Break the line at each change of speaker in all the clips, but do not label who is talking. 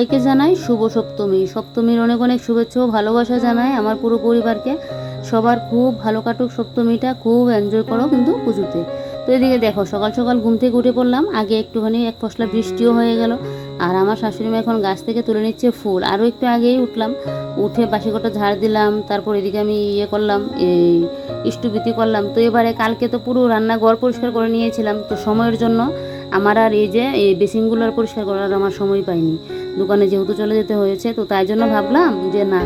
সবাইকে জানাই শুভ সপ্তমী। সপ্তমীর অনেক অনেক শুভেচ্ছা ও ভালোবাসা জানাই আমার পুরো পরিবারকে। সবার খুব ভালো কাটুক সপ্তমীটা, খুব এনজয় করো কিন্তু পুজোতে। তো এদিকে দেখো সকাল সকাল ঘুম থেকে উঠে পড়লাম, আগে একটুখানি এক পশলা বৃষ্টিও হয়ে গেল। আর আমার শাশুড়ি মা এখন গাছ থেকে তুলে নিচ্ছে ফুল। আরও একটু আগেই উঠলাম, উঠে বাসি কটা ঝাড় দিলাম, তারপর এদিকে আমি করলাম, এই ইষ্টবিতি করলাম। তো এবারে কালকে তো পুরো রান্নাঘর পরিষ্কার করে নিয়েছিলাম, তো সময়ের জন্য আমার আর এই বেসিনগুলো আর পরিষ্কার করার আমার সময় পাইনি, দোকানে যেহেতু চলে যেতে হয়েছে। তো তাই জন্য ভাবলাম যে না,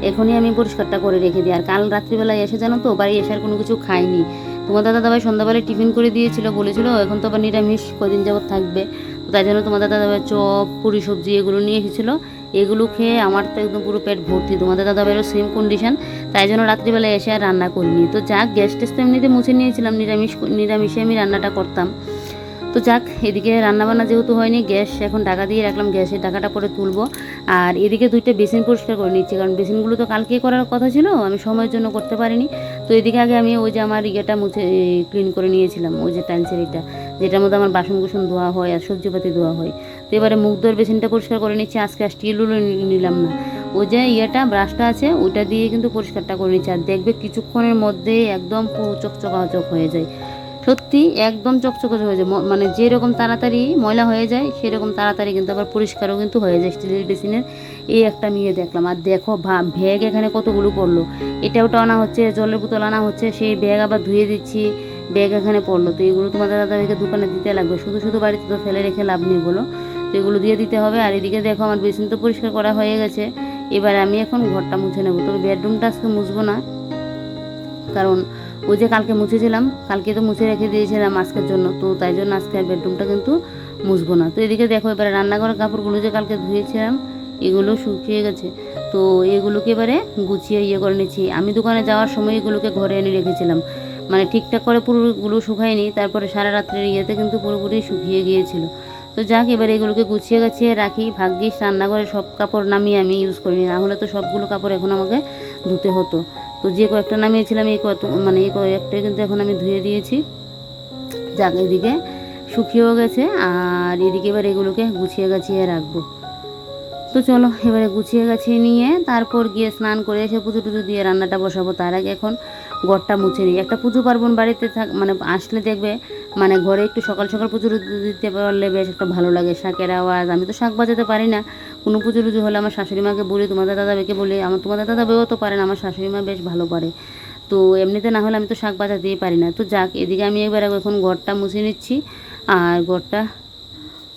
এখনই আমি পরিষ্কারটা করে রেখে দিই। আর কাল রাত্রিবেলায় এসে জানো তো বাড়ি এসে আর কোনো কিছু খাইনি। তোমার দাদাভাই সন্ধ্যাবেলায় টিফিন করে দিয়েছিল, বলেছিল এখন তো আবার নিরামিষ কদিন যাবত থাকবে। তো তাই জন্য তোমার দাদাভাই চপ পুরি সবজি এগুলো নিয়ে এসেছিলো। এগুলো খেয়ে আমার তো একদম পুরো পেট ভর্তি, তোমাদের দাদাভাইয়েরও সেম কন্ডিশন। তাই জন্য রাত্রিবেলায় এসে আর রান্না করিনি। তো যাক, গ্যাস টেস তো এমনিতে মুছে নিয়েছিলাম, নিরামিষে আমি রান্নাটা করতাম। তো যাক, এদিকে রান্নাবান্না যেহেতু হয়নি, গ্যাস এখন ঢাকা দিয়ে রাখলাম, গ্যাসের ঢাকাটা পরে তুলবো। আর এদিকে দুইটা বেসিন পরিষ্কার করে নিচ্ছি, কারণ বেসিনগুলো তো কালকেই করার কথা ছিল, আমি সময়ের জন্য করতে পারিনি। তো এদিকে আগে আমি ওই যে আমার ইয়েটা মুছে ক্লিন করে নিয়েছিলাম, ওই যে টাইলসের এটা, যেটার মধ্যে আমার বাসন কুসন ধোয়া হয় আর সবজিপাতি ধোয়া হয়। তো এবারে মুখ ধোয়ার বেসিনটা পরিষ্কার করে নিচ্ছি। আজকে আর স্টিলগুলো নিলাম না, ওই যে ব্রাশটা আছে ওইটা দিয়ে কিন্তু পরিষ্কারটা করে নিচ্ছি। আর দেখবে কিছুক্ষণের মধ্যে একদম পুরো চকচক হয়ে যায়, সত্যি একদম চকচকে হয়ে যায়। মানে যেরকম তাড়াতাড়ি ময়লা হয়ে যায় সেরকম তাড়াতাড়ি কিন্তু আবার পরিষ্কারও কিন্তু হয়ে যায় স্টিলের বেসিনের। এই একটা নিয়ে দেখলাম। আর দেখো ভ্যাগ এখানে কতগুলো পড়লো, এটা ওটা আনা হচ্ছে, জলের বোতল আনা হচ্ছে, সেই ব্যাগ আবার ধুয়ে দিচ্ছি, ব্যাগ এখানে পড়লো। তো এগুলো তোমাদের দাদাভাইকে দোকানে দিতে লাগবে, শুধু শুধু বাড়িতে তো ফেলে রেখে লাভ নেই বলো। তো এগুলো দিয়ে দিতে হবে। আর এদিকে দেখো আমার বেসিন তো পরিষ্কার করা হয়ে গেছে, এবার আমি এখন ঘরটা মুছে নেবো। তবে বেডরুমটা আজকে মুছবো না, কারণ ওই যে কালকে মুছেছিলাম, কালকে তো মুছে রেখে দিয়েছিলাম আজকের জন্য, তো তাই জন্য আজকে বেডরুমটা কিন্তু মুছবো না। তো এদিকে দেখো এবারে রান্নাঘরের কাপড়গুলো যে কালকে ধুয়েছিলাম এগুলো শুকিয়ে গেছে। তো এগুলোকে এবারে গুছিয়ে করে নিচ্ছি। আমি দোকানে যাওয়ার সময় এগুলোকে ঘরে এনে রেখেছিলাম, মানে ঠিকঠাক করে পুরোগুলো শুকায়নি, তারপরে সারা রাত্রের কিন্তু পুরোপুরি শুকিয়ে গিয়েছিল। তো যাক, এবার এগুলোকে গুছিয়ে গাছিয়ে রাখি। ভাগ্যিস রান্নাঘরে সব কাপড় নামিয়ে আমি ইউজ করিনি, না হলে তো সবগুলো কাপড় এখন আমাকে ধুতে হতো। তো যে কয়েকটা নামিয়েছিলাম এই কয়েকটা কিন্তু এখন আমি ধুয়ে দিয়েছি। যাক, এদিকে শুকিয়েও গেছে। আর এদিকে এবার এগুলোকে গুছিয়ে গাছিয়ে রাখবো। তো চলো এবারে গুছিয়ে গাছিয়ে নিয়ে তারপর গিয়ে স্নান করে এসে পুজো টুজো দিয়ে রান্নাটা বসাবো। তার আগে এখন ঘরটা মুছে নিই। একটা পুজো পার্বণ বাড়িতে আসলে দেখবে, মানে ঘরে একটু সকাল সকাল পুজো দিতে পারলে বেশ একটা ভালো লাগে। শাকের আওয়াজ, আমি তো শাক বাজাতে পারি না, কোনো পুজো টুজো হলে আমার শাশুড়ি মাকে বলি, তোমাদের দাদাভাইকে বলি। তোমাদের দাদাভাইও তো পারেন, আমার শাশুড়ি মা বেশ ভালো পারে। তো এমনিতে না হলে আমি তো শাক বাজাতেই পারি না। তো যাক, এদিকে আমি এবার এখন ঘরটা মুছে নিচ্ছি। আর ঘরটা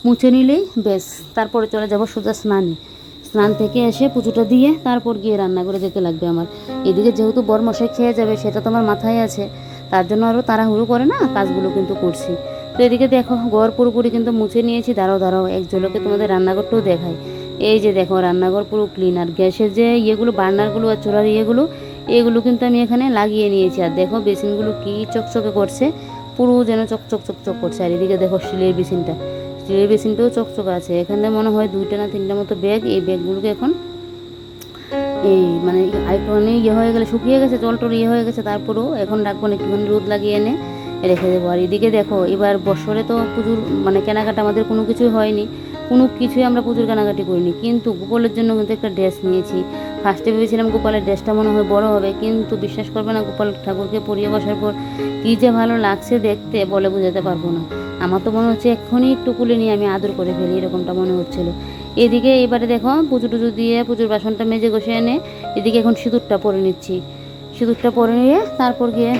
মুছে নিলেই বেশ, তারপরে চলে যাব সোজা স্নানে। স্নান থেকে এসে পুজোটা দিয়ে তারপর গিয়ে রান্না করে যেতে লাগবে আমার। এদিকে যেহেতু বরমশাই খেয়ে যাবে সেটা তো আমার মাথায় আছে, তার জন্য আরও তাড়াহুড়ো করে না কাজগুলো কিন্তু করছি। তো এদিকে দেখো ঘর পুরোপুরি কিন্তু মুছে নিয়েছি। দাঁড়াও এক ঝলকে তোমাদের রান্নাঘরটাও দেখাই। এই যে দেখো রান্নাঘর পুরো ক্লিন। আর গ্যাসের যে বার্নারগুলো আর চুলার এগুলো কিন্তু আমি এখানে লাগিয়ে নিয়েছি। আর দেখো বেসিনগুলো কি চকচকে করছে, পুরো যেন চকচক করছে। আর এদিকে দেখো স্টিলের বেসিনটাও চকচক আছে। এখানে মনে হয় 2টা না 3টা মতো ব্যাগ, এই ব্যাগগুলোকে এখন মানে আরেকটুখানি হয়ে গেলে, শুকিয়ে গেছে, জল টল হয়ে গেছে, তারপরেও এখন রাখবো না, একটুখানি রোদ লাগিয়ে এনে রেখে দেবো। আর এদিকে দেখো এবার বছরে তো পুজোর কেনাকাটা আমাদের কোনো কিছুই হয়নি, কোনো কিছুই আমরা পুজোর কেনাকাটি করিনি। কিন্তু গোপালের জন্য কিন্তু একটা ড্রেস নিয়েছি। ফার্স্টে ভেবেছিলাম গোপালের ড্রেসটা মনে হয় বড় হবে, কিন্তু বিশ্বাস করবে না, গোপাল ঠাকুরকে পরিয়ে বসার পর কী যে ভালো লাগছে দেখতে, বলে বোঝাতে পারবো না। আমার তো মনে হচ্ছে এক্ষুনি একটু কুলে নিয়ে আমি আদর করে ফেলি, এরকমটা মনে হচ্ছিলো। এদিকে এবারে দেখো পুজো টুজো দিয়ে পুজোর বাসনটা মেজে ঘষে এনে এদিকে এখন সিঁদুরটা পরে নিচ্ছি। সিঁদুরটা পরে নিয়ে তারপর গিয়ে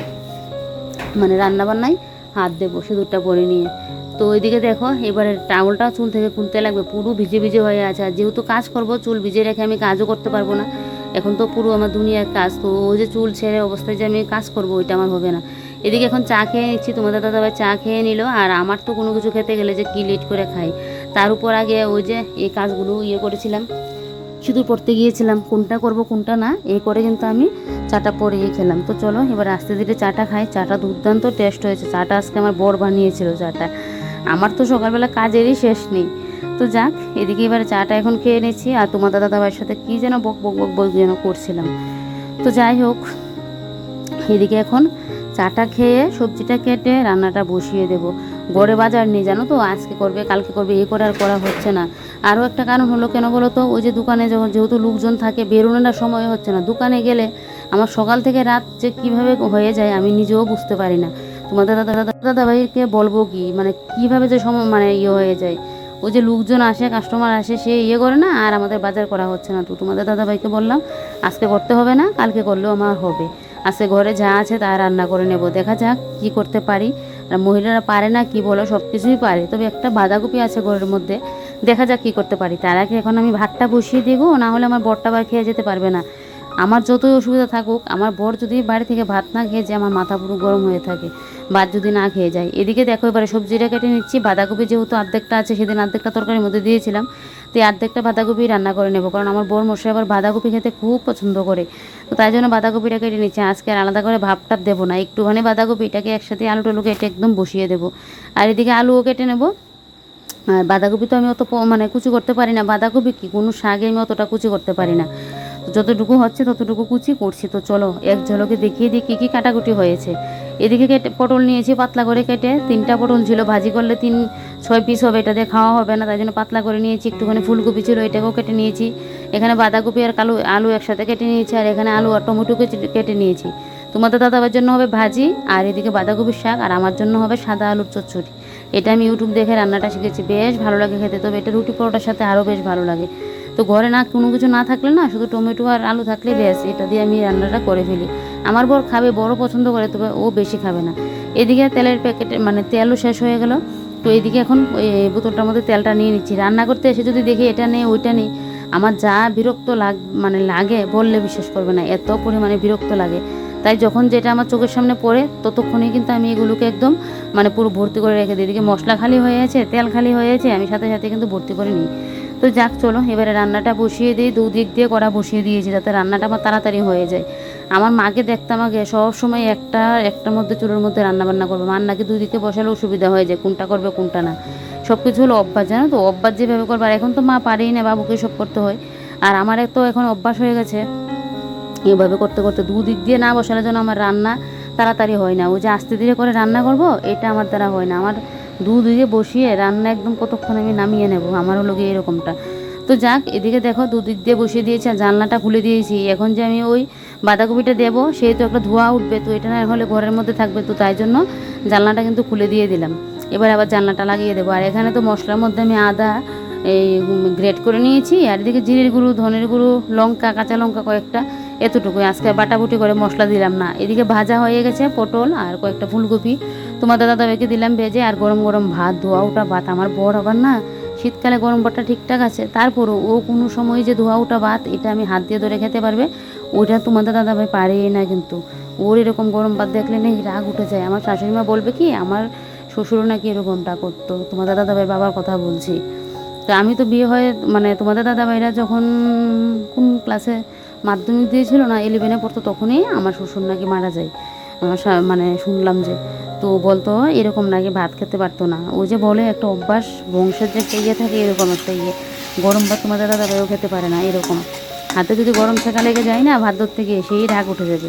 রান্নাবান্নায় হাত দেবো সিঁদুরটা পরে নিয়ে। তো ওইদিকে দেখো এবারে টাওয়ালটা চুল থেকে খুলতে লাগবে, পুরো ভিজে হয়ে আছে। আর যেহেতু কাজ করব, চুল ভিজে রেখে আমি কাজও করতে পারবো না, এখন তো পুরো আমার দুনিয়ার কাজ। তো ওই যে চুল ছেড়ে অবস্থায় যে আমি কাজ করবো ওইটা আমার হবে না। এদিকে এখন চা খেয়ে নিচ্ছি, তোমাদের দাদাভাই চা খেয়ে নিল। আর আমার তো কোনো কিছু খেতে গেলে যে কি লেট করে খাই, তার উপর আগে ওই যে এই কাজগুলো করেছিলাম, সিঁদুর পড়তে গিয়েছিলাম, কোনটা করব কোনটা না এই করে কিন্তু আমি চাটা পরিয়ে খেলাম। তো চলো এবার আস্তে ধীরে চাটা খাই। চাটা দুর্দান্ত টেস্ট হয়েছে, চাটা আজকে আমার বর বানিয়েছিল চাটা। আমার তো সকালবেলা কাজেরই শেষ নেই। তো যাক, এদিকে এবার চাটা এখন খেয়ে নিচ্ছি। আর তোমার দাদাভাইয়ের সাথে কী যেন বক যেন করছিলাম। তো যাই হোক, এদিকে এখন চাটা খেয়ে সবজিটা কেটে রান্নাটা বসিয়ে দেব। গড়ে বাজার নেই জানো তো, আজকে করবে কালকে করবে, এই করে আর করা হচ্ছে না। আরও একটা কারণ হলো কেন বলো তো, ওই যে দোকানে যখন যেহেতু লোকজন থাকে, বেরোনোর সময় হচ্ছে না। দোকানে গেলে আমার সকাল থেকে রাত যে কীভাবে হয়ে যায় আমি নিজেও বুঝতে পারি না। তোমাদের দাদাভাইকে বলবো কি, মানে কীভাবে যে সময় মানে হয়ে যায়। ওই যে লোকজন আসে, কাস্টমার আসে, সে করে না, আর আমাদের বাজার করা হচ্ছে না। তো তোমাদের দাদাভাইকে বললাম আজকে করতে হবে না, কালকে করলেও আমার হবে। আজকে ঘরে যা আছে তা রান্না করে নেব, দেখা যাক কি করতে পারি। আর মহিলারা পারে না কি বলো, সব কিছুই পারে, তবে একটা বাঁধাকপি আছে ঘরের মধ্যে, দেখা যাক কি করতে পারি। তার আগে এখন আমি ভাতটা বসিয়ে দেবো, না হলে আমার বরটা আবার খেয়ে যেতে পারবে না। আমার যতই অসুবিধা থাকুক, আমার বর যদি বাড়ি থেকে ভাত না খেয়ে যায়, আমার মাথা পুরো গরম হয়ে থাকে, ভাত যদি না খেয়ে যায়। এদিকে দেখো এবারে সবজিটা কেটে নিচ্ছি। বাঁধাকপি যেহেতু অর্ধেকটা আছে, সেদিন অর্ধেকটা তরকারির মধ্যে দিয়েছিলাম, তো এই অর্ধেকটা বাঁধাকপি রান্না করে নেবো, কারণ আমার বর মশাই আবার বাঁধাকপি খেতে খুব পছন্দ করে। তো তাই জন্য বাঁধাকপিটা কেটে নিচ্ছি। আজকে আর আলাদা করে ভাবটা দেবো না, একটুখানি বাঁধাকপিটাকে একসাথে আলু টালু কেটে একদম বসিয়ে দেবো। আর এদিকে আলুও কেটে নেবো। আর বাঁধাকপি তো আমি অত মানে কুচি করতে পারি না, বাঁধাকপি কি কোনো শাকে আমি অতটা কুচি করতে পারি না। তো যতটুকু হচ্ছে ততটুকু কুচি করছি। তো চলো এক ঝলকে দেখিয়ে দিই কী কী কাটাকুটি হয়েছে। এদিকে পটল নিয়েছি পাতলা করে কেটে, 3টা পটল ছিল, ভাজি করলে 6 পিস হবে, এটা দিয়ে খাওয়া হবে না, তাই জন্য পাতলা করে নিয়েছি। একটুখানি ফুলকপি ছিল, এটাকেও কেটে নিয়েছি। এখানে বাঁধাকপি আর আলু একসাথে কেটে নিয়েছি, আর এখানে আলু আর টমেটো কেটে নিয়েছি। তোমাদের দাদাবার জন্য হবে ভাজি, আর এদিকে বাঁধাকপির শাক, আর আমার জন্য হবে সাদা আলুর চচ্চড়ি। এটা আমি ইউটিউব দেখে রান্নাটা শিখেছি, বেশ ভালো লাগে খেতে, তবে এটা রুটি পরোটার সাথে আরও বেশ ভালো লাগে। তো ঘরে না কোনো কিছু না থাকলে না, শুধু টমেটো আর আলু থাকলে ব্যাস, এটা দিয়ে আমি রান্নাটা করে ফেলি। আমার বর খাবে, বড় পছন্দ করে, তবে ও বেশি খাবে না। এদিকে তেলের প্যাকেটে মানে তেলও শেষ হয়ে গেল। তো এইদিকে এখন ওই বোতলটার মধ্যে তেলটা নিয়ে নিচ্ছি। রান্না করতে এসে যদি দেখি এটা নেই ওইটা নেই, আমার যা বিরক্ত মানে লাগে বললে বিশ্বাস করবে না, এত পরিমাণে বিরক্ত লাগে। তাই যখন যেটা আমার চোখের সামনে পড়ে ততক্ষণেই কিন্তু আমি এগুলোকে একদম মানে পুরো ভর্তি করে রেখে দিই। এদিকে মশলা খালি হয়ে আছে, তেল খালি হয়ে আছে, আমি সাথে সাথে কিন্তু ভর্তি করে নিই। তো যাক চলো এবারে রান্নাটা বসিয়ে দিই। দুদিক দিয়ে কড়া বসিয়ে দিয়েছি যাতে রান্নাটা আমার তাড়াতাড়ি হয়ে যায়। আমার মাকে দেখতাম আগে সবসময় একটার মধ্যে চুলোর মধ্যে রান্না বান্না করবে। মার নাকি দুদিকে বসালেও সুবিধা হয়ে যায়, কোনটা করবে কোনটা না, সব কিছু হলো অভ্যাস, জানো তো, অভ্যাস যেভাবে করবে। আর এখন তো মা পারেই না, বাবুকে সব করতে হয়। আর আমার তো এখন অভ্যাস হয়ে গেছে, এভাবে করতে করতে দুদিক দিয়ে না বসালে যেন আমার রান্না তাড়াতাড়ি হয় না। ওই যে আস্তে ধীরে করে রান্না করব, এটা আমার দ্বারা হয় না। আমার দুদিকে বসিয়ে রান্না একদম কতক্ষণ আমি নামিয়ে নেব, আমার হলো গিয়ে এরকমটা। তো যাক এদিকে দেখো দুদিক দিয়ে বসিয়ে দিয়েছি, আর জানলাটা খুলে দিয়েছি। এখন যে আমি ওই বাঁধাকপিটা দেবো, সেই তো একটা ধোঁয়া উঠবে, তো এটা না হলে ঘরের মধ্যে থাকবে, তো তাই জন্য জানলাটা কিন্তু খুলে দিয়ে দিলাম। এবার আবার জানলাটা লাগিয়ে দেবো। আর এখানে তো মশলার মধ্যে আমি আদা এই গ্রেট করে নিয়েছি, আর এদিকে জিরের গুঁড়ো, ধনের গুঁড়ো, লঙ্কা, কাঁচা লঙ্কা কয়েকটা, এতটুকুই। আজকে বাটাবুটি করে মশলা দিলাম না। এদিকে ভাজা হয়ে গেছে পটল আর কয়েকটা ফুলকপি, তোমার দাদাভাইকে দিলাম ভেজে। আর গরম গরম ভাত, ধোয়া ওটা ভাত। আমার বর আবার না শীতকালে গরম ভাতটা ঠিকঠাক আছে, তারপরও ও কোনো সময় যে ধোয়া ওটা ভাত এটা আমি হাত দিয়ে ধরে খেতে পারবে, ওইটা তোমাদের দাদাভাই পারেই না। কিন্তু ওর এরকম গরম ভাত দেখলে নাকি রাগ উঠে যায়। আমার শাশুড়িমা বলবে কি, আমার শ্বশুরও নাকি এরকমটা করতো, তোমাদের দাদাভাই বাবার কথা বলছি। তো আমি তো বিয়ে হয়ে মানে তোমাদের দাদাভাইরা যখন কোন ক্লাসে মাধ্যমিক দিয়েছিল না, 11-এ পড়তো, তখনই আমার শ্বশুর নাকি মারা যায়। আমার মানে শুনলাম যে, তো বলতো এরকম নাকি ভাত খেতে পারতো না। ওই যে বলে একটা অভ্যাস, বংশের যে একটা ইয়ে থাকে, এরকম একটা ইয়ে। গরম ভাত তোমাদের দাদাভাইও খেতে পারে না এরকম। হাতে যদি গরম ছেঁকা লেগে যায় না ভাত ধরতে গিয়ে, সেই রাগ উঠে যাবে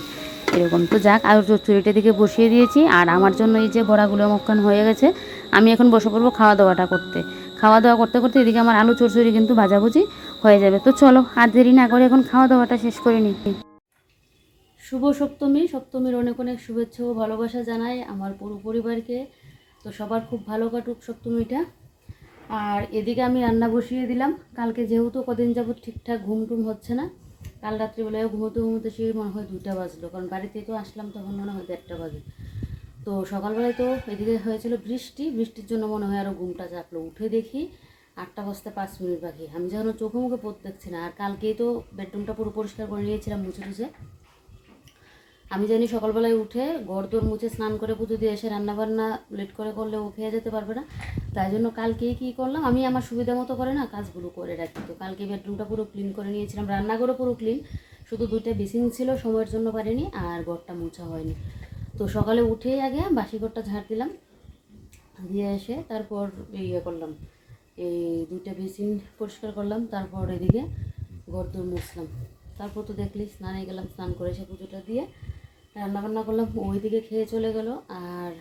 এরকম। তো যাক আলুর চচ্চড়িটা দিকে বসিয়ে দিয়েছি। আর আমার জন্য এই যে বড়াগুলো মক্কান হয়ে গেছে, আমি এখন বসে পড়বো খাওয়া দাওয়াটা করতে। খাওয়া দাওয়া করতে করতে এদিকে আমার আলু চচ্চড়ি কিন্তু ভাজাভুজি হয়ে যাবে। তো চলো আর দেরি না করে এখন খাওয়া দাওয়াটা শেষ করে নিই। শুভ সপ্তমী, সপ্তমীর অনেক অনেক শুভেচ্ছা ও ভালোবাসা জানাই আমার পুরো পরিবারকে। তো সবার খুব ভালো কাটুক সপ্তমীটা। আর এদিকে আমি রান্না বসিয়ে দিলাম। কালকে যেহেতু কদিন যাবত ঠিকঠাক ঘুম টুম হচ্ছে না, কাল রাত্রিবেলায় ঘুমোতে ঘুমোতে সেই মনে হয় 2টা বাজলো, কারণ বাড়িতে তো আসলাম তখন মনে হয় 1:30 বাজে। তো সকালবেলায় তো এদিকে হয়েছিল বৃষ্টির জন্য মনে হয় আরও ঘুমটা চাপলো। উঠে দেখি 8টা বাজতে 5 মিনিট বাকি, আমি যখন চোখে মুখে পড়তে দেখছি না। আর কালকেই তো বেডরুমটা পুরো পরিষ্কার করে নিয়েছিলাম মুছে টুছে। আমি জানি সকালবেলায় উঠে ঘর দোর মুছে স্নান করে পুজো দিয়ে এসে রান্নাবান্না লেট করে করলে ও খেয়ে যেতে পারবে না। তাই জন্য কালকেই কী করলাম, আমি আমার সুবিধা মতো করে না কাজগুলো করে রাখি। তো কালকে বেডরুমটা পুরো ক্লিন করে নিয়েছিলাম, রান্নাঘরও পুরো ক্লিন, শুধু 2টা বেসিন ছিল সময়ের জন্য পারিনি, আর ঘরটা মোছা হয়নি। তো সকালে উঠেই আগে বাসি ঘরটা ঝাড় দিলাম, দিয়ে এসে তারপর ইয়ে করলাম, এই 2টা বেসিন পরিষ্কার করলাম, তারপর এদিকে ঘর দোর মুছলাম। তারপর তো দেখলি স্নানে গেলাম, স্নান করে এসে পুজোটা দিয়ে রান্নাবান্না করলাম। ওইদিকে খেয়ে চলে গেল। আর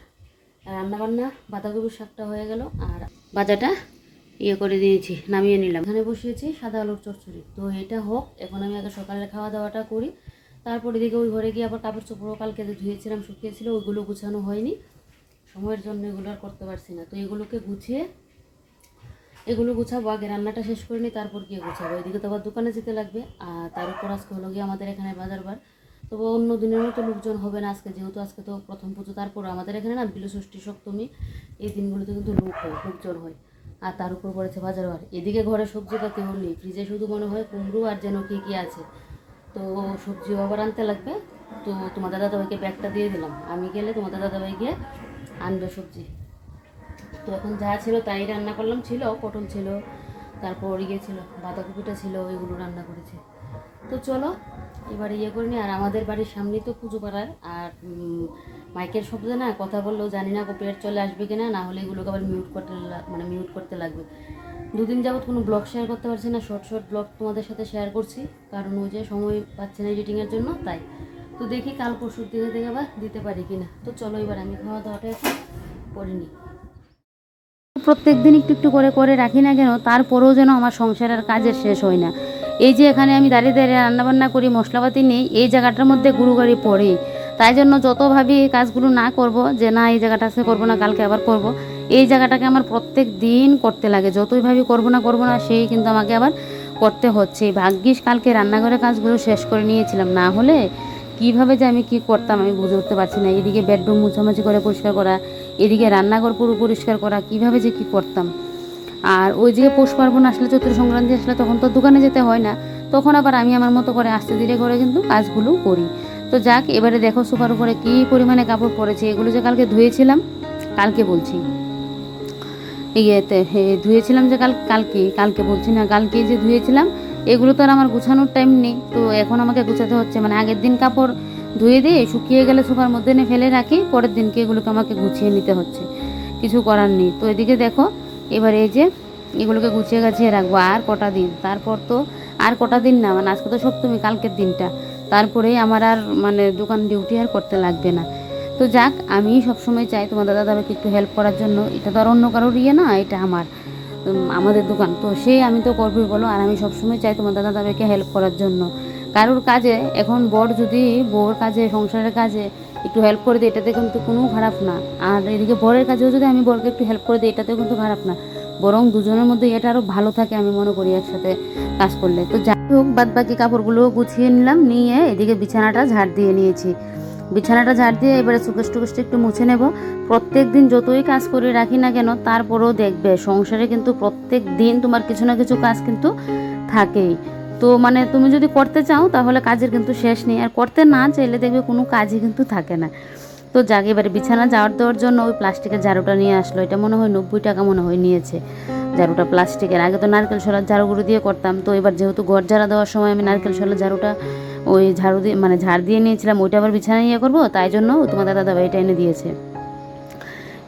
রান্নাবান্না বাঁধাকপির শাকটা হয়ে গেল, আর ভাজাটা করে দিয়েছি, নামিয়ে নিলাম। এখানে বসিয়েছি সাদা আলুর চচ্চড়ি। তো এটা হোক, এখন আমি আগে সকালে খাওয়া দাওয়াটা করি, তারপর এদিকে ওই ঘরে গিয়ে আবার কাপড় চোপড়ও কালকে ধুয়েছিলাম, শুকিয়েছিল, ওইগুলো গুছানো হয়নি, সময়ের জন্য এগুলো আর করতে পারছি না। তো এগুলোকে এগুলো গুছাবো, আগে রান্নাটা শেষ করে নিই, তারপর গিয়ে গুছাবো। এদিকে তো আবার দোকানে যেতে লাগবে, আর তার উপর আজকে হলো গিয়ে আমাদের এখানে বাজার বার। তবে অন্য দিনের মতো লোকজন হবে না আজকে, যেহেতু আজকে তো প্রথম পুজো। তারপর আমাদের এখানে না বিলষষ্ঠী, সপ্তমী এই দিনগুলোতে কিন্তু লোকজন হয়, আর তার উপর পড়েছে বাজার বার। এদিকে ঘরে সবজি পাতিও নেই, ফ্রিজে শুধু মনে হয় কুমড়ো আর যেন কী আছে। তো সবজিও আবার আনতে লাগবে। তো তোমাদের দাদাভাইকে ব্যাগটা দিয়ে দিলাম, আমি গেলে তোমাদের দাদাভাই গিয়ে আনবে সবজি। তো এখন যা ছিল তাই রান্না করলাম, ছিল পটল ছিল, তারপর ছিল বাঁধাকপিটা ছিল, ওইগুলো রান্না করেছি। তো চলো এবার করে নিই। আর আমাদের বাড়ির সামনেই তো পুজো পাড়ার, আর মাইকের শব্দে না কথা বললেও জানি না কপিরাইট চলে আসবে কিনা, না হলে এগুলোকে আবার মিউট করতে লাগবে। দুদিন যাবত কোনো ব্লগ শেয়ার করতে পারছি না, শর্ট ব্লগ তোমাদের সাথে শেয়ার করছি, কারণ ওই যে সময় পাচ্ছে না এডিটিংয়ের জন্য, তাই। তো দেখি কাল পরশুর দিকে থেকে আবার দিতে পারি কিনা। তো চলো এবার আমি খাওয়া দাওয়াটা এখন করে নিই। প্রত্যেক দিন একটু একটু করে রাখি না কেন, তারপরেও যেন আমার সংসারের কাজের শেষ হয় না। এই যে এখানে আমি দাঁড়িয়ে দাঁড়িয়ে রান্নাবান্না করি, মশলাপাতি নেই, এই জায়গাটার মধ্যে গুরুগাড়ি পড়ে। তাই জন্য যত ভাবি এই কাজগুলো না করব, যে না এই জায়গাটা আজকে করবো না, কালকে আবার করব, এই জায়গাটাকে আমার প্রত্যেক দিন করতে লাগে। যতই ভাবি করবো না সেই কিন্তু আমাকে আবার করতে হচ্ছে। ভাগ্যিস কালকে রান্নাঘরের কাজগুলো শেষ করে নিয়েছিলাম, না হলে কীভাবে যে আমি কি করতাম আমি বুঝে উঠতে পারছি না। এদিকে বেডরুম মুছামাছি করে পরিষ্কার করা, এদিকে রান্নাঘর পুরো পরিষ্কার করা, কীভাবে যে কী করতাম। আর ওই যে পৌষ পার্বণ আসলে, চৈত্র সংক্রান্তি আসলে, তখন তো দোকানে যেতে হয় না, তখন আবার আমি আমার মতো করে আস্তে ধীরে করে কিন্তু কাজগুলো করি। তো যাক, এবারে দেখো সোফার উপরে কী পরিমাণে কাপড় পড়েছে। এগুলো যে কালকে ধুয়েছিলাম, কালকে বলছি ধুয়েছিলাম যে কালকে বলছি না, কালকে যে ধুয়েছিলাম, এগুলো তো আর আমার গুছানোর টাইম নেই। তো এখন আমাকে গুছাতে হচ্ছে, মানে আগের দিন কাপড় ধুয়ে দিয়ে শুকিয়ে গেলে সোফার মধ্যে এনে ফেলে রাখি, পরের দিনকে এগুলোকে আমাকে গুছিয়ে নিতে হচ্ছে, কিছু করার নেই। তো এদিকে দেখো এবার এই যে এগুলোকে গুছিয়ে গাছিয়ে রাখবো। আর কটা দিন, তারপর তো আর কটা দিন না, মানে আজকে তো সপ্তমী, কালকের দিনটা, তারপরেই আমার আর মানে দোকান ডিউটি আর করতে লাগবে না। তো যাক, আমি সবসময় চাই তোমার দাদাভাইকে একটু হেল্প করার জন্য। এটা তো আর অন্য কারোর না, এটা আমাদের দোকান, তো আমি তো করবোই বলো। আর আমি সবসময় চাই তোমার দাদাভাইকে হেল্প করার জন্য। কারোর কাজে এখন যদি বউর কাজে, সংসারের কাজে একটু হেল্প করে দিই, এটাতে কিন্তু কোনো খারাপ না। আর এদিকে বরের কাজেও যদি আমি বরকে একটু হেল্প করে দিই, এটাতেও কিন্তু খারাপ না, বরং দুজনের মধ্যে এটা আরও ভালো থাকে, আমি মনে করি একসাথে কাজ করলে। তো যাই হোক, বাদ বাকি কাপড়গুলো গুছিয়ে নিলাম, নিয়ে এদিকে বিছানাটা ঝাড় দিয়ে নিয়েছি। বিছানাটা ঝাড় দিয়ে এবারে সুকেশ টুকেশটা একটু মুছে নেব। প্রত্যেক দিন যতই কাজ করে রাখি না কেন, তারপরেও দেখবে সংসারে কিন্তু প্রত্যেক দিন তোমার কিছু না কিছু কাজ কিন্তু থাকেই। তো মানে তুমি যদি করতে চাও তাহলে কাজের কিন্তু শেষ নেই, আর করতে না চাইলে দেখবে কোনো কাজই কিন্তু থাকে না। তো যাক, এবারে বিছানা ঝাড় দেওয়ার জন্য ওই প্লাস্টিকের ঝাড়ুটা নিয়ে আসলো। এটা মনে হয় 90 টাকা মনে হয় নিয়েছে ঝাড়ুটা, প্লাস্টিকের। আগে তো নারকেল শোলার ঝাড়ুগুলো দিয়ে করতাম, তো এবার যেহেতু ঘর ঝাড়া দেওয়ার সময় আমি নারকেল শোলার ঝাড়ুটা ওই ঝাড়ু দিয়ে মানে ঝাড় দিয়ে নিয়েছিলাম, ওইটা আবার বিছানায় করবো, তাই জন্য তোমাদের দাদাভাই এটা এনে দিয়েছে।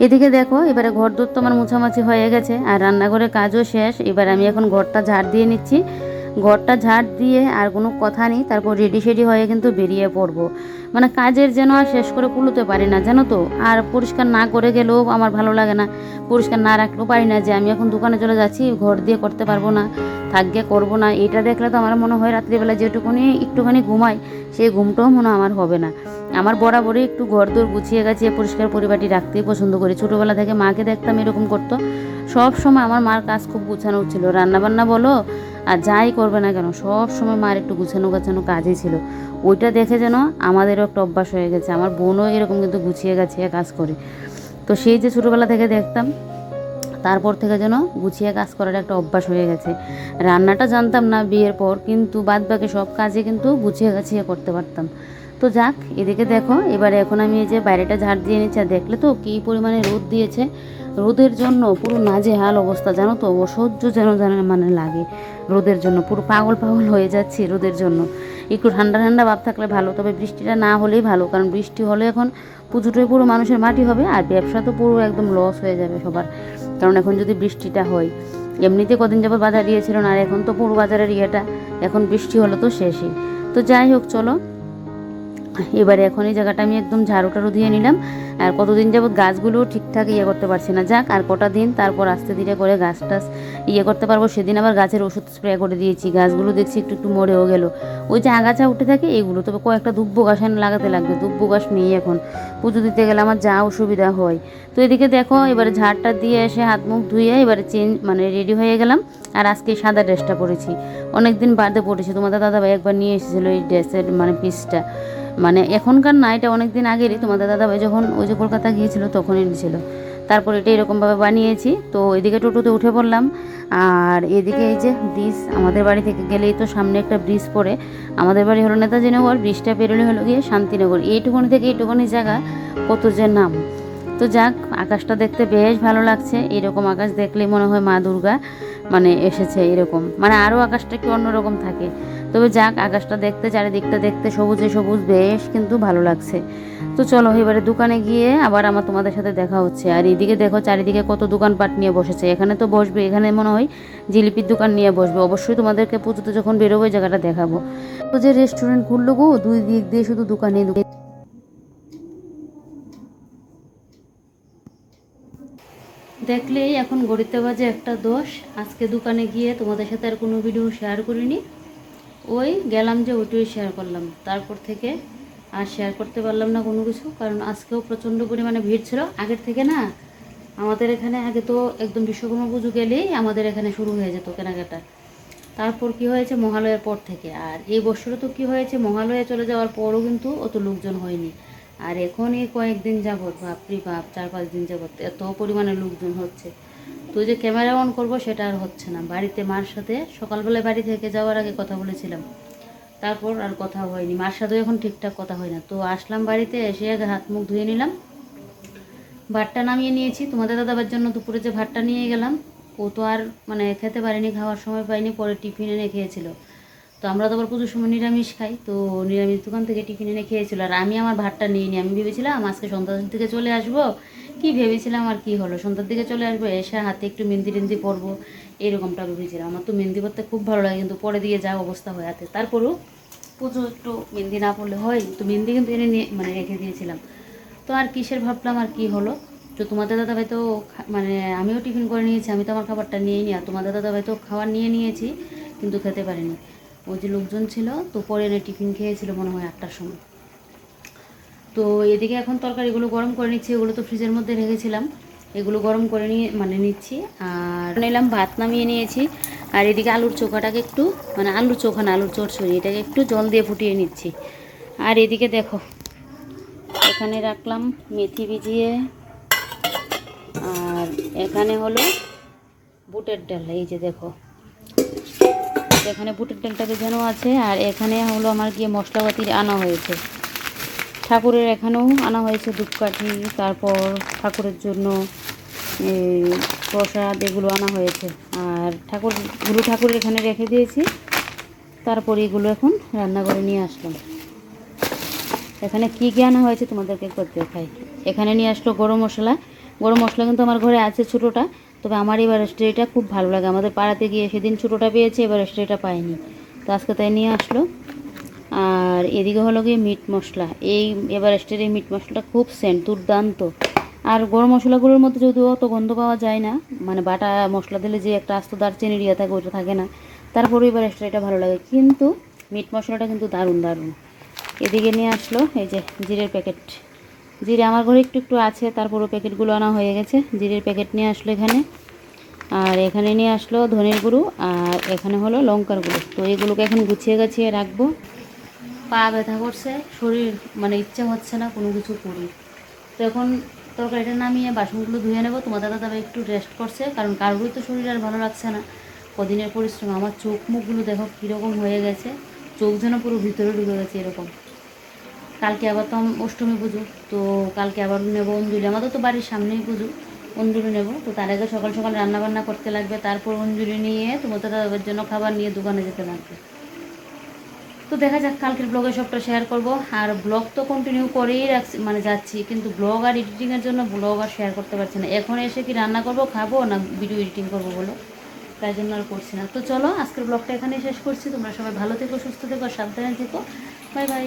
এদিকে দেখো এবারে ঘর দূর তো আমার মোছামাছি হয়ে গেছে, আর রান্নাঘরের কাজও শেষ। এবার আমি এখন ঘরটা ঝাড় দিয়ে নিচ্ছি। ঘরটা ঝাড় দিয়ে আর কোনো কথা নেই, তারপর রেডি শেডি হয়ে কিন্তু বেরিয়ে পড়বো। মানে কাজের যেন আর শেষ করে কুলোতে পারি না, জানো তো। আর পরিষ্কার না করে গেলেও আমার ভালো লাগে না, পরিষ্কার না রাখলেও পারি না যে আমি এখন দোকানে চলে যাচ্ছি, ঘর দিয়ে করতে পারবো না, থাকবে করবো না। এটা দেখলে তো আমার মনে হয় রাত্রিবেলা একটুখানি ঘুমাই, সেই ঘুমটাও মনে আমার হবে না। আমার বরাবরই একটু ঘর দোর গুছিয়ে গাছিয়ে পরিষ্কার পরিপাটি রাখতেই পছন্দ করি। ছোটোবেলা থেকে মাকে দেখতাম এরকম করতো, সব সময় আমার মার কাজ খুব গুছানো ছিল, রান্নাবান্না বলো আর যাই করবে না কেন, সব সময় মার একটু গুছানো কাজই ছিল। ওইটা দেখে যেন আমাদেরও একটা অভ্যাস হয়ে গেছে। আমার বোনও এরকম কিন্তু গুছিয়ে গাছিয়ে কাজ করে। তো সেই যে ছোটোবেলা থেকে দেখতাম, তারপর থেকে যেন গুছিয়ে কাজ করার একটা অভ্যাস হয়ে গেছে। রান্নাটা জানতাম না বিয়ের পর, কিন্তু বাদ বাকি সব কাজে কিন্তু গুছিয়ে গাছিয়ে করতে পারতাম। তো যাক, এদিকে দেখো এবারে এখন আমি এই যে বাইরেটা ঝাড় দিয়ে নিচ্ছি। আর দেখলে তো কী পরিমাণে রোদ দিয়েছে, রোদের জন্য পুরো নাজেহাল অবস্থা, জানো তো, অসহ্য যেন মানে লাগে রোদের জন্য, পুরো পাগল হয়ে যাচ্ছি রোদের জন্য। একটু ঠান্ডা ঠান্ডা ভাব থাকলে ভালো, তবে বৃষ্টিটা না হলেই ভালো, কারণ বৃষ্টি হলে এখন পুজোটাই পুরো মানুষের মাটি হবে, আর ব্যবসা তো পুরো একদম লস হয়ে যাবে সবার। কারণ এখন যদি বৃষ্টিটা হয়, এমনিতে কদিন যাবত বাজার দিয়েছিল না, আর এখন তো পুরো বাজারের এখন বৃষ্টি হলে তো শেষই। তো যাই হোক, চলো এবারে এখন এই জায়গাটা আমি একদম ঝাড়ু টাড়ু দিয়ে নিলাম। আর কতদিন যাবত গাছগুলো ঠিকঠাক করতে পারছি না, যাক আর কটা দিন, তারপর আস্তে ধীরে করে গাছ টাছ করতে পারবো। সেদিন আবার গাছের ওষুধ স্প্রে করে দিয়েছি, গাছগুলো দেখছি একটু একটু মরেও গেল। ওই যে আগাছা উঠে থাকে এগুলো, তবে কয়েকটা দুব্বো গাছ লাগাতে লাগবে, দুব্বো গাছ নেই এখন, পুজো দিতে গেলে আমার যা অসুবিধা হয়। তো এদিকে দেখো এবারে ঝাড়টা দিয়ে এসে হাত মুখ ধুয়ে এবারে রেডি হয়ে গেলাম। আর আজকে সাদা ড্রেসটা পরেছি, অনেকদিন বাদে পরেছি। তোমাদের দাদাভাই একবার নিয়ে এসেছিলো এই ড্রেসের পিসটা, এখনকার না, এটা অনেক দিন আগেরই। তোমাদের দাদাভাই যখন ওই যে কলকাতা গিয়েছিল তখনই এনেছিল। তারপর এটা এরকমভাবে বানিয়েছি। তো এদিকে টোটোতে উঠে পড়লাম। আর এদিকে এই যে ব্রিজ, আমাদের বাড়ি থেকে গেলেই তো সামনে একটা ব্রিজ পড়ে। আমাদের বাড়ি হলো নেতাজি নগর, ব্রিজটা পেরোলে হলো গিয়ে শান্তিনগর। এইটুকুনি থেকে এইটুকুনি জায়গা কত যে নাম। তো যাক, আকাশটা দেখতে বেশ ভালো লাগছে। এরকম আকাশ দেখলেই মনে হয় মা দুর্গা এসেছে এরকম, আরও আকাশটা একটু অন্যরকম থাকে। তবে যাক, আকাশটা দেখতে, চারিদিকটা দেখতে সবুজে সবুজ, বেশ কিন্তু ভালো লাগছে। তো চলো এবারে দোকানে গিয়ে আবার তোমাদের সাথে দেখা হচ্ছে। আর এদিকে দেখো চারিদিকে কত দোকানপাট নিয়ে বসেছে। এখানে তো বসবে, এখানে মনে হয় জিলিপির দোকান নিয়ে বসবে। অবশ্যই তোমাদেরকে পুজোতে যখন বেরোবো ওই জায়গাটা দেখাবো। তো যে রেস্টুরেন্ট খুললো গো, দুই দিক দিয়ে শুধু দোকানে দেখলেই এখন ঘড়িতে বাজে 1:10। আজকে দোকানে গিয়ে তোমাদের সাথে আর কোনো ভিডিও শেয়ার করিনি, ওই গেলাম যে ওইটাই শেয়ার করলাম। তারপর থেকে আর শেয়ার করতে পারলাম না কোনো কিছু, কারণ আজকেও প্রচণ্ড পরিমাণে ভিড় ছিল। আগের থেকে না, আমাদের এখানে আগে তো একদম বিশ্বকর্মা পুজো গেলেই আমাদের এখানে শুরু হয়ে যেত কেনাকাটা। তারপর কি হয়েছে মহালয়ার পর থেকে, আর এই বছরে তো কি হয়েছে মহালয়া চলে যাওয়ার পরও কিন্তু অত লোকজন হয়নি। আর এখন এই কয়েকদিন যাবৎ, বাপরি বাপ, 4-5 দিন যাবৎ এত পরিমাণে লোকজন হচ্ছে। তো যে ক্যামেরা অন করবো সেটা আর হচ্ছে না। বাড়িতে মার সাথে সকালবেলায় বাড়ি থেকে যাওয়ার আগে কথা বলেছিলাম, তারপর আর কথা হয়নি। মার সাথেও এখন ঠিকঠাক কথা হয় না। তো আসলাম বাড়িতে, এসে আগে হাত মুখ ধুয়ে নিলাম, ভাতটা নামিয়ে নিয়েছি। তোমাদের দাদাবার জন্য দুপুরে যে ভাতটা নিয়ে গেলাম, ও তো আর খেতে পারিনি, খাওয়ার সময় পাইনি, পরে টিফিন এনে খেয়েছিল। তো আমরা তো আবার পুজোর সময় নিরামিষ খাই, তো নিরামিষ দোকান থেকে টিফিন এনে খেয়েছিল। আর আমি আমার ভাতটা নিয়ে নিই, আমি ভেবেছিলাম আজকে সন্ধ্যার দিকে চলে আসবো, কি ভেবেছিলাম আর কি হলো, সন্ধ্যার দিকে চলে আসবো, এসে হাতে একটু মেহেন্দি টেন্দি পরবো, এরকমটা ভেবেছিলাম। আমার তো মেহেন্দি পরতে খুব ভালো লাগে, কিন্তু পরে দিয়ে যা অবস্থা হয় হাতে। তারপরেও পুজো একটু মেহেন্দি না পড়লে হয়, তো মেহেন্দি কিন্তু এনে নিয়ে রেখে দিয়েছিলাম। তো আর কিসের ভাবলাম আর কি হলো। তো তোমাদের দাদাভাই তো আমিও টিফিন করে নিয়েছি, আমি তো আমার খাবারটা নিয়েই নি। আর তোমাদের দাদাভাই তো খাবার নিয়ে নিয়েছি, কিন্তু খেতে পারিনি, ওই যে লোকজন ছিল। তো পরে এনে টিফিন খেয়েছিল মনে হয় 8টার সময়। তো এদিকে এখন তরকারিগুলো গরম করে নিচ্ছি, এগুলো তো ফ্রিজের মধ্যে রেখেছিলাম, এগুলো গরম করে নিয়ে নিচ্ছি। আর নিলাম, ভাত নামিয়ে নিয়েছি। আর এদিকে আলুর চোখাটাকে একটু আলুর চোখা না, আলুর চচ্চড়ি, এটাকে একটু জল দিয়ে ফুটিয়ে নিচ্ছি। আর এদিকে দেখো এখানে রাখলাম মেথি ভিজিয়ে, আর এখানে হলো বুটের ডাল, এই যে দেখো এখানে বুটের ডালটা ভেজানো আছে। আর এখানে হলো আমার গিয়ে মশলাপাতি আনা হয়েছে, ঠাকুরের এখানেও আনা হয়েছে ধূপকাঠি, তারপর ঠাকুরের জন্য এই প্রসাদ, এগুলো আনা হয়েছে। আর ঠাকুরের এখানে রেখে দিয়েছি। তারপর এগুলো এখন রান্না করে নিয়ে আসলাম। এখানে কী কী আনা হয়েছে তোমাদেরকে একবার দেখাই। এখানে নিয়ে আসলো গরম মশলা। গরম মশলা কিন্তু আমার ঘরে আছে ছোটোটা, তবে আমার এবার স্ট্রেটা খুব ভালো লাগে। আমাদের পাড়াতে গিয়ে সেদিন ছোটোটা পেয়েছে, এবার স্ট্রেটা পাইনি, তো আজকে তাই নিয়ে আসলো। আর এদিকে হলো গিয়ে মিট মশলা, এই এবার স্টের মিট মশলাটা খুব সেন্ট, দুর্দান্ত। আর গরম মশলাগুলোর মধ্যে যদিও অত গন্ধ পাওয়া যায় না, বাটা মশলা দিলে যে একটা আস্ত দারচিনি দিয়ে থাকে ওইটা থাকে না, তারপরে এবার স্টেটা ভালো লাগে। কিন্তু মিট মশলাটা কিন্তু দারুণ দারুণ। এদিকে নিয়ে আসলো এই যে জিরের প্যাকেট, জিরে আমার ঘরে একটু একটু আছে, তারপরও প্যাকেটগুলো আনা হয়ে গেছে। জিরের প্যাকেট নিয়ে আসলো এখানে। আর এখানে নিয়ে আসলো ধনের গুঁড়ো, আর এখানে হলো লঙ্কার গুঁড়ো। তো এগুলোকে এখন গুছিয়ে গাছিয়ে রাখবো। পা ব্যথা করছে, শরীর ইচ্ছে হচ্ছে না কোনো কিছু করি। তো এখন তরকারিটা নামিয়ে বাসনগুলো ধুয়ে নেবো। তোমাদের দাদাভাই একটু রেস্ট করছে, কারণ কারোরই তো শরীর আর ভালো লাগছে না, কদিনের পরিশ্রম। আমার চোখ মুখগুলো দেখো কীরকম হয়ে গেছে, চোখ যেন পুরো ভিতরে ঢুকে গেছে এরকম। কালকে আবার তো অষ্টমী পুজো, তো কালকে আবার নেবো অঞ্জলি। আমাদের তো বাড়ির সামনেই পুজো, অঞ্জলি নেবো। তো তার আগে সকাল সকাল রান্নাবান্না করতে লাগবে, তারপর অঞ্জলি নিয়ে তোমাদের দাদাভাইয়ের জন্য খাবার নিয়ে দোকানে যেতে লাগবে। তো দেখা যাক, কালকের ব্লগে সবটা শেয়ার করব। আর ব্লগ তো কন্টিনিউ করেই রাখছি, যাচ্ছি, কিন্তু ব্লগ আর এডিটিংয়ের জন্য ব্লগ আর শেয়ার করতে পারছি না। এখন এসে কি রান্না করব, খাবো, না ভিডিও এডিটিং করবো বলো, তাই জন্য আর করছি না। তো চলো আজকের ব্লগটা এখানেই শেষ করছি। তোমরা সবাই ভালো থেকো, সুস্থ থেকো, সাবধানে থেকো। Bye bye.